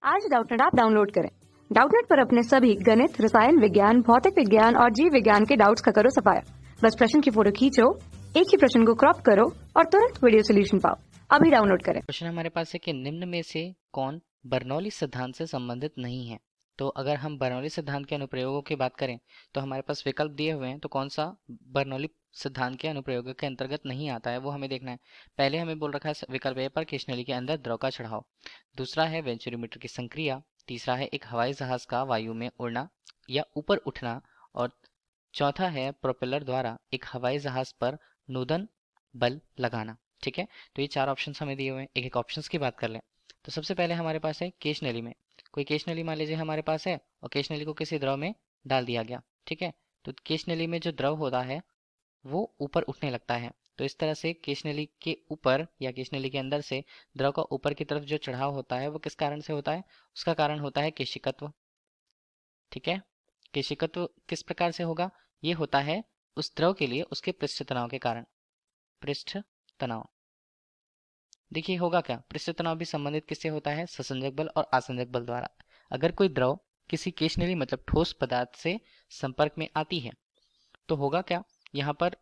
आज Doubtnut app download करें। Doubtnut पर अपने सभी गणित, रसायन विज्ञान, भौतिक विज्ञान और जीव विज्ञान के डाउट्स का करो सफाया। बस प्रश्न की फोटो खींचो, एक ही प्रश्न को क्रॉप करो और तुरंत वीडियो सोल्यूशन पाओ। अभी डाउनलोड करें। प्रश्न हमारे पास है कि निम्न में से कौन बर्नौली सिद्धांत से संबंधित नहीं है। तो अगर हम बर्नौली सिद्धांत के अनुप्रयोगों की बात करें तो हमारे पास विकल्प दिए हुए हैं, तो कौन सा बर्नौली सिद्धांत के अनुप्रयोगों के अंतर्गत नहीं आता है वो हमें देखना है। पहले हमें बोल रखा है विकल्प ए पर केशनली के अंदर द्रव का चढ़ाव, दूसरा है वेंचुरीमीटर की संक्रिया, तीसरा है एक हवाई जहाज का वायु में उड़ना या ऊपर उठना, और चौथा है प्रोपेलर द्वारा एक हवाई जहाज पर नूतन बल लगाना। ठीक है, तो ये चार ऑप्शंस हमें दिए हुए हैं। एक एक ऑप्शंस की बात कर लें तो सबसे पहले हमारे पास है केश नली में। कोई केश नली मान लीजिए हमारे पास है और केश नली को किसी द्रव में डाल दिया गया। ठीक है, तो केश नली में जो द्रव होता है वो ऊपर उठने लगता है। तो इस तरह से केश नली के ऊपर या केश नली के अंदर से द्रव का ऊपर की तरफ जो चढ़ाव होता है वो किस कारण से होता है? उसका कारण होता है केशिकत्व। ठीक है, केशिकत्व किस प्रकार से होगा? ये होता है उस द्रव के लिए उसके पृष्ठ तनाव के कारण। पृष्ठ तनाव, देखिए होगा क्या, पृष्ठ तनाव भी संबंधित किससे होता है? ससंजक बल और आसंजक बल द्वारा। अगर कोई द्रव किसी केशनली मतलब ठोस पदार्थ से संपर्क में आती है तो होगा क्या, यहाँ पर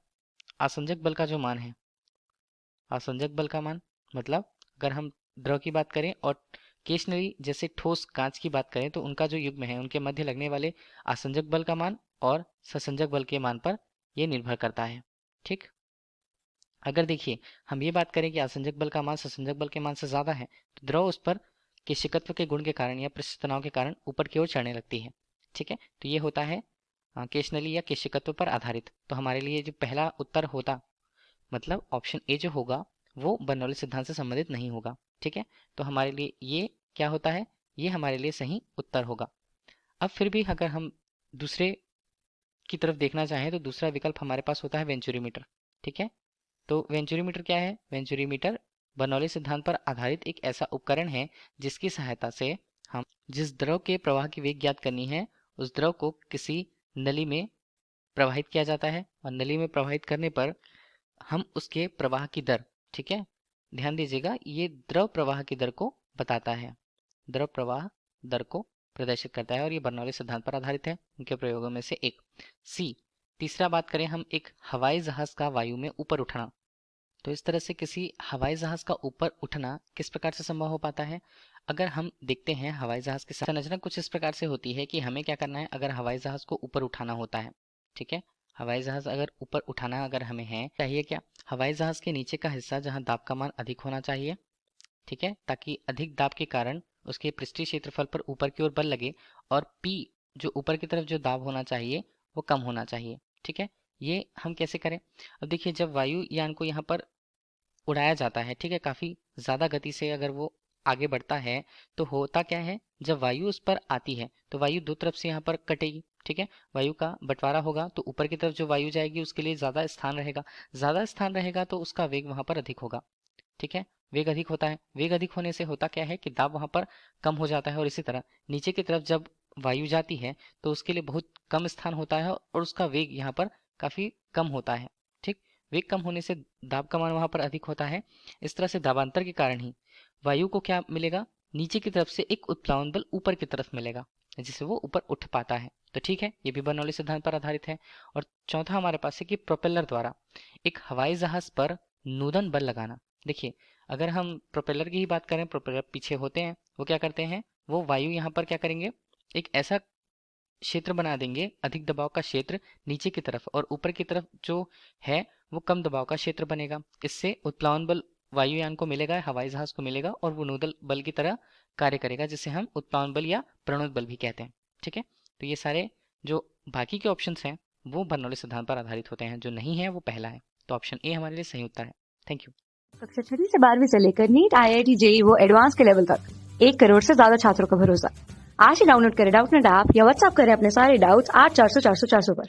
आसंजक बल का जो मान है, आसंजक बल का मान मतलब अगर हम द्रव की बात करें और केशनली जैसे ठोस कांच की बात करें तो उनका जो युग्म है उनके मध्य लगने वाले आसंजक बल का मान और ससंजक बल के मान पर यह निर्भर करता है। ठीक, अगर देखिए हम ये बात करें कि आसंजक बल का मान ससंजक बल के मान से ज्यादा है तो द्रव उस पर केशिकत्व के गुण के कारण या पृष्ठ तनाव के कारण ऊपर की ओर चढ़ने लगती है। ठीक है, तो ये होता है केशनली या केशिकत्व पर आधारित। तो हमारे लिए जो पहला उत्तर होता मतलब ऑप्शन ए जो होगा वो बर्नौली सिद्धांत से संबंधित नहीं होगा। ठीक है, तो हमारे लिए ये क्या होता है, ये हमारे लिए सही उत्तर होगा। अब फिर भी अगर हम दूसरे की तरफ देखना चाहें तो दूसरा विकल्प हमारे पास होता है वेंचुरीमीटर। ठीक है, तो वेंचुरीमीटर क्या है? वेंचुरीमीटर बर्नौली सिद्धांत पर आधारित एक ऐसा उपकरण है जिसकी सहायता से हम जिस द्रव के प्रवाह की वेग ज्ञात करनी है उस द्रव को किसी नली में प्रवाहित किया जाता है और नली में प्रवाहित करने पर हम उसके प्रवाह की दर, ठीक है, ध्यान दीजिएगा, ये द्रव प्रवाह की दर को बताता है, द्रव प्रवाह दर को प्रदर्शित करता है और ये बर्नौली सिद्धांत पर आधारित है। उनके प्रयोगों में से एक। सी, तीसरा बात करें हम एक हवाई जहाज का वायु में ऊपर उठना, तो इस तरह से किसी हवाई जहाज का ऊपर उठना किस प्रकार से संभव हो पाता है? अगर हम देखते हैं हवाई जहाज की संरचना कुछ इस प्रकार से होती है कि हमें क्या करना है, अगर हवाई जहाज को ऊपर उठाना होता है, ठीक है, हवाई जहाज अगर ऊपर उठाना अगर हमें है, चाहिए क्या, हवाई जहाज के नीचे का हिस्सा जहां दाब का मान अधिक होना चाहिए, ठीक है, ताकि अधिक दाब के कारण उसके पृष्ठीय क्षेत्रफल पर ऊपर की ओर बल लगे और P जो ऊपर की तरफ जो दाब होना चाहिए वो कम होना चाहिए। ठीक है, ये हम कैसे करें? अब देखिए जब वायुयान को यहाँ पर उड़ाया जाता है, ठीक है, काफी ज्यादा गति से अगर वो आगे बढ़ता है तो होता क्या है, जब वायु उस पर आती है तो वायु दो तरफ से यहाँ पर कटेगी। ठीक है, वायु का बंटवारा होगा तो ऊपर की तरफ जो वायु जाएगी उसके लिए ज्यादा स्थान रहेगा, ज्यादा स्थान रहेगा तो उसका वेग वहां पर अधिक होगा। ठीक है, वेग अधिक होता है, वेग अधिक होने से होता क्या है कि दाब वहां पर कम हो जाता है और इसी तरह नीचे की तरफ जब वायु जाती है तो उसके लिए बहुत कम स्थान होता है और उसका वेग यहाँ पर काफी कम होता है। ठीक, वेग कम होने से दाब का मान वहां पर अधिक होता है। इस तरह से दाबांतर के कारण ही वायु को क्या मिलेगा, नीचे की तरफ से एक उत्प्लावन बल ऊपर की तरफ मिलेगा जिससे वो ऊपर उठ पाता है। तो ठीक है, ये भी बर्नौली सिद्धांत पर आधारित है। और चौथा हमारे पास है कि प्रोपेलर द्वारा एक हवाई जहाज पर नूतन बल लगाना। देखिए अगर हम प्रोपेलर की ही बात करें, प्रोपेलर पीछे होते हैं, वो क्या करते हैं, वो वायु यहाँ पर क्या करेंगे, एक ऐसा क्षेत्र बना देंगे, अधिक दबाव का क्षेत्र नीचे की तरफ और ऊपर की तरफ जो है वो कम दबाव का क्षेत्र बनेगा। इससे उत्प्लावन बल वायुयान को मिलेगा, हवाई जहाज को मिलेगा और वो नोदल बल की तरह कार्य करेगा जिसे हम उत्प्लावन बल या प्रणोद बल भी कहते हैं। ठीक है, तो ये सारे जो बाकी के ऑप्शंस हैं वो बर्नौली सिद्धांत पर आधारित होते हैं, जो नहीं है वो पहला है। तो ऑप्शन ए हमारे लिए सही उत्तर है। Thank you. कक्षा 6 से 12वीं से लेकर नीट, IIT, JEE वो एडवांस के लेवल तक 1 करोड़ से ज्यादा छात्रों का भरोसा। आज ही डाउनलोड करें डाउटनेट ऐप या व्हाट्सएप करें अपने सारे डाउट्स 8400 400 400 पर।